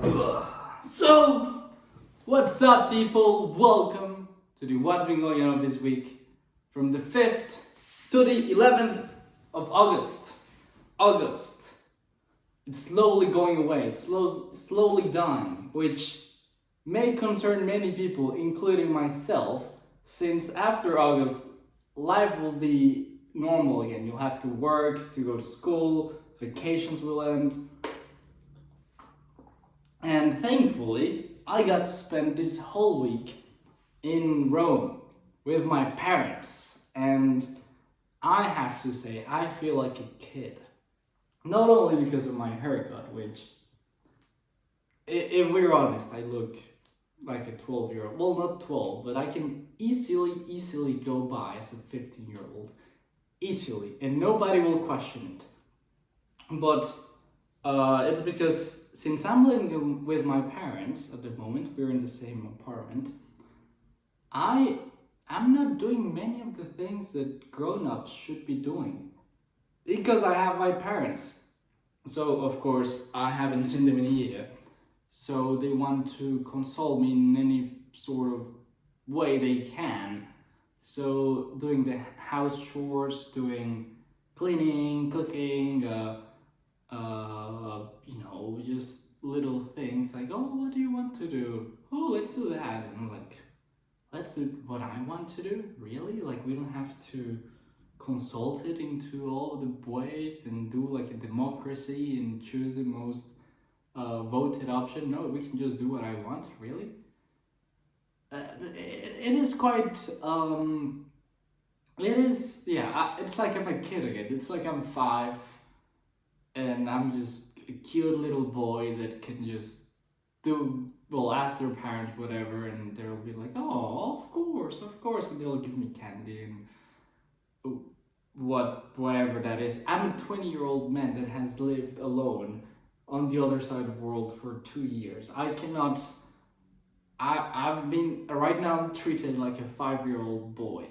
So, what's up, people? Welcome to the What's Been Going On this week from the 5th to the 11th of August. It's slowly going away, it's slowly dying, which may concern many people, including myself, since after August, life will be normal again. You'll have to work, to go to school, vacations will end. And thankfully, I got to spend this whole week in Rome with my parents. And I have to say, I feel like a kid. Not only because of my haircut, which, if we're honest, I look like a 12-year-old. Well, not 12, but I can easily go by as a 15-year-old. Easily. And nobody will question it. But it's because since I'm living with my parents at the moment, we're in the same apartment, I'm not doing many of the things that grown-ups should be doing. Because I have my parents. So, of course, I haven't seen them in a year. So they want to console me in any sort of way they can. So doing the house chores, doing cleaning, cooking, just little things like, oh, what do you want to do? Oh, let's do that. And I'm like, let's do what I want to do? Really? Like, we don't have to consult it into all the boys and do like a democracy and choose the most voted option? No, we can just do what I want? Really? It is quite, it's like I'm a kid again. It's like I'm 5 and I'm just a cute little boy that can just ask their parents whatever, and they'll be like, oh, of course, and they'll give me candy and whatever that is. I'm a 20-year-old man that has lived alone on the other side of the world for 2 years. I've been, right now, treated like a 5-year-old boy,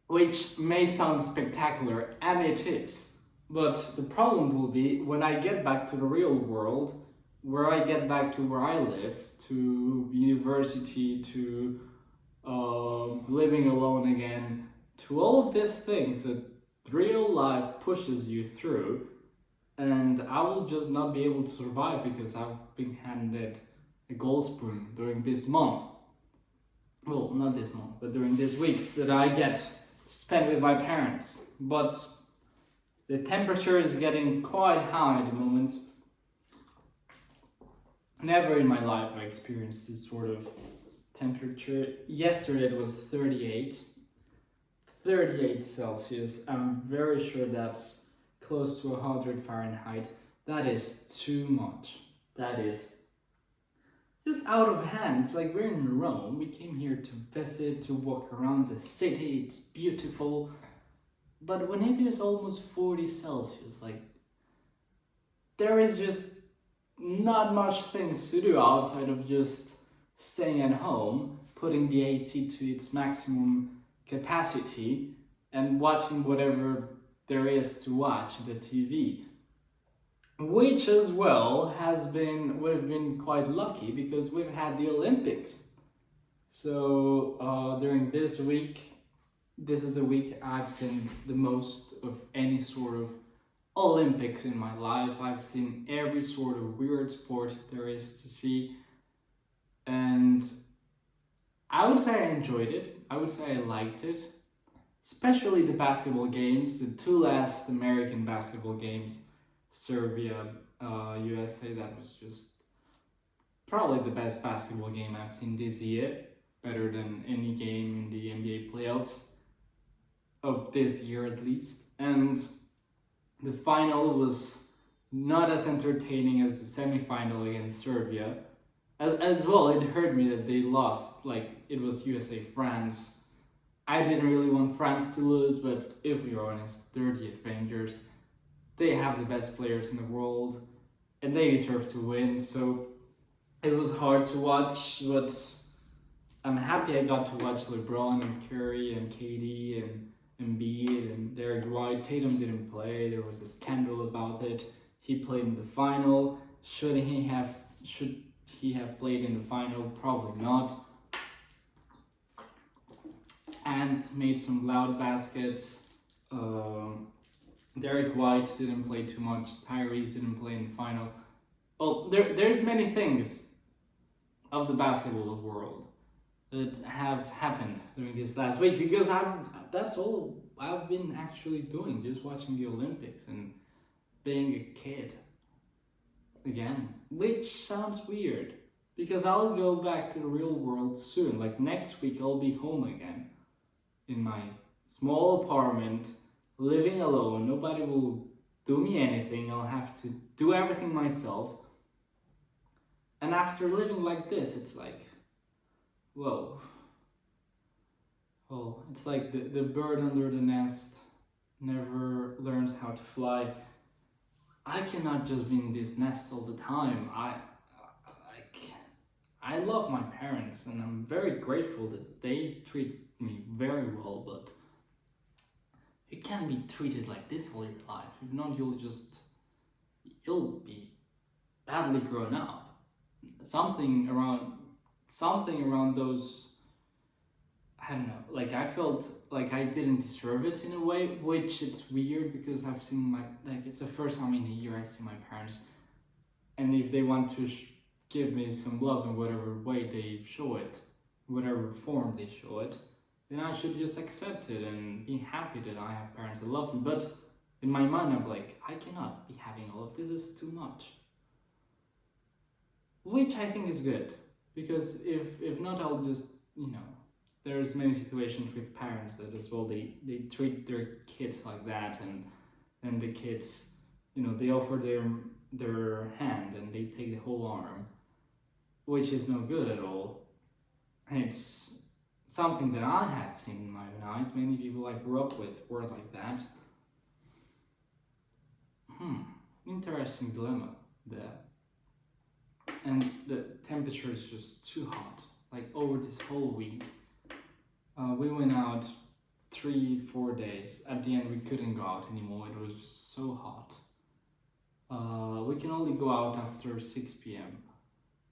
which may sound spectacular, and it is. But the problem will be when I get back to the real world, where I get back to where I live, to university, to living alone again, to all of these things that real life pushes you through, and I will just not be able to survive because I've been handed a gold spoon during this month. Well, not this month, but during these weeks that I get spent with my parents. But the temperature is getting quite high at the moment. Never in my life I experienced this sort of temperature. Yesterday it was 38 Celsius. I'm very sure that's close to 100 Fahrenheit. That is too much. That is just out of hand. It's like we're in Rome. We came here to visit, to walk around the city. It's beautiful. But when it is almost 40 Celsius, like, there is just not much things to do outside of just staying at home, putting the AC to its maximum capacity, and watching whatever there is to watch on the TV. Which as well we've been quite lucky because we've had the Olympics. So during this week, this is the week I've seen the most of any sort of Olympics in my life. I've seen every sort of weird sport there is to see. And I would say I enjoyed it. I would say I liked it. Especially the basketball games, the 2 last American basketball games. Serbia, USA, that was just probably the best basketball game I've seen this year. Better than any game in the NBA playoffs of this year at least. And the final was not as entertaining as the semi-final against Serbia. As well, it hurt me that they lost, like it was USA-France. I didn't really want France to lose, but if we're honest, they're the Avengers. They have the best players in the world, and they deserve to win, so it was hard to watch, but I'm happy I got to watch LeBron and Curry and KD and Embiid and Derek White. Tatum didn't play, there was a scandal about it. He played in the final. Shouldn't he have Should he have played in the final? Probably not. And made some loud baskets. Derek White didn't play too much. Tyrese didn't play in the final. Well, there's many things of the basketball world that have happened during this last week because that's all I've been actually doing, just watching the Olympics and being a kid again, which sounds weird because I'll go back to the real world soon. Like next week, I'll be home again in my small apartment, living alone. Nobody will do me anything. I'll have to do everything myself. And after living like this, it's like, whoa. Well, it's like the bird under the nest never learns how to fly. I cannot just be in this nest all the time. I love my parents and I'm very grateful that they treat me very well, but you can't be treated like this all your life. If not, you'll be badly grown up. Something around those, I don't know, like I felt like I didn't deserve it in a way, which it's weird because I've seen it's the first time in a year I see my parents, and if they want to give me some love in whatever way they show it, whatever form they show it, then I should just accept it and be happy that I have parents that love me. But in my mind, I'm like, I cannot be having all of this, it's too much. Which I think is good, because if not, I'll just, there's many situations with parents that as well, they treat their kids like that, and the kids, they offer their hand and they take the whole arm, which is no good at all. And it's something that I have seen in my own eyes. Many people I grew up with were like that. Interesting dilemma there. And the temperature is just too hot. Like over this whole week, we went out 3-4 days. At the end, we couldn't go out anymore. It was just so hot. We can only go out after 6 p.m.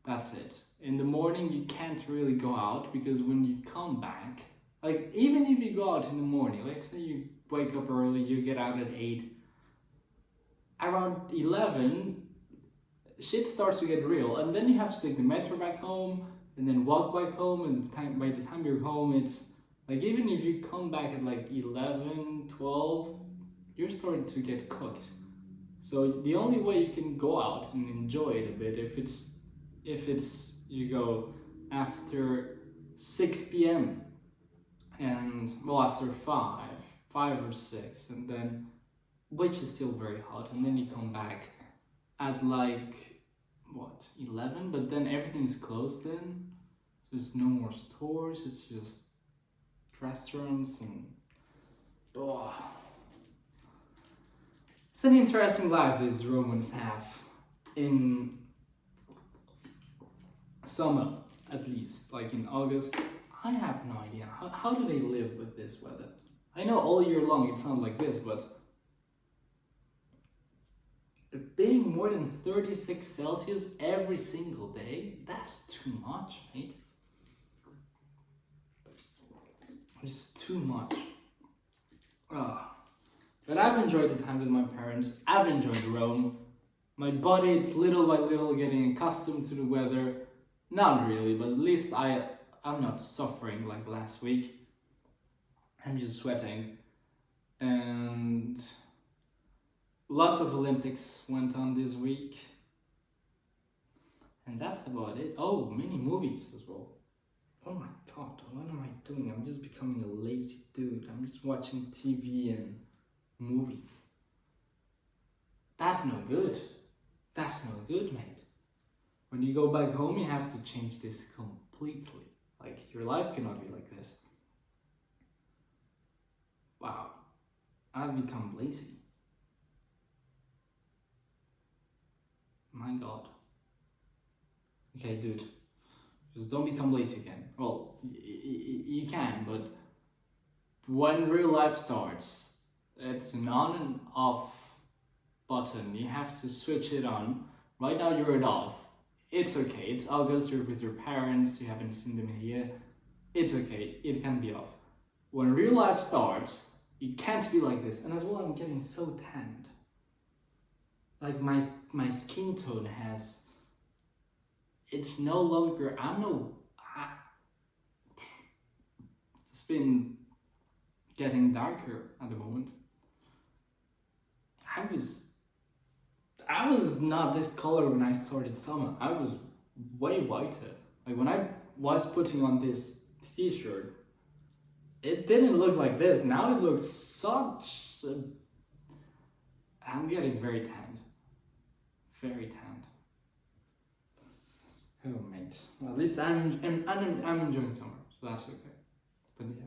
That's it. In the morning, you can't really go out because when you come back, like even if you go out in the morning, let's say you wake up early, you get out at 8, around 11, shit starts to get real, and then you have to take the metro back home and then walk back home, and by the time you're home, it's like even if you come back at like 11, 12, you're starting to get cooked. So the only way you can go out and enjoy it a bit, if it's you go after 6 p.m. and after 5 or 6, and then, which is still very hot, and then you come back at like 11, but then everything's closed then. There's no more stores, it's just restaurants and it's an interesting life these Romans have in summer, at least, like in August. I have no idea how do they live with this weather. I know all year long it's not like this, but being more than 36 Celsius every single day, that's too much, mate. It's too much. But I've enjoyed the time with my parents. I've enjoyed Rome. My body, it's little by little getting accustomed to the weather. Not really, but at least I'm not suffering like last week. I'm just sweating. And lots of Olympics went on this week. And that's about it. Oh, many movies as well. Oh my god, what am I doing? I'm just becoming a lazy dude. I'm just watching TV and movies. That's no good. That's no good, mate. When you go back home, you have to change this completely. Like, your life cannot be like this. Wow. I've become lazy. My god. Okay, dude. Just don't become lazy again. Well, you can, but when real life starts, it's an on and off button. You have to switch it on. Right now you're it off. it's okay. It's August, you're with your parents, you haven't seen them in a year. It's okay, it can be off. When real life starts, it can't be like this. And as well, I'm getting so tanned. Like my skin tone has, it's no longer, it's been getting darker at the moment. I was not this color when I started summer. I was way whiter. Like when I was putting on this t-shirt, it didn't look like this. Now it looks I'm getting very tanned. Very tanned. Oh mate. Well, at least I'm enjoying summer, so that's okay. But yeah.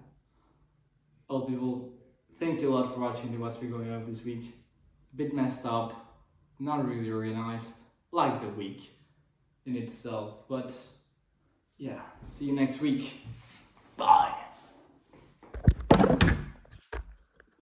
All people, thank you a lot for watching the What's Been Going On this week. A bit messed up, not really organized, like the week in itself. But yeah, see you next week. Bye!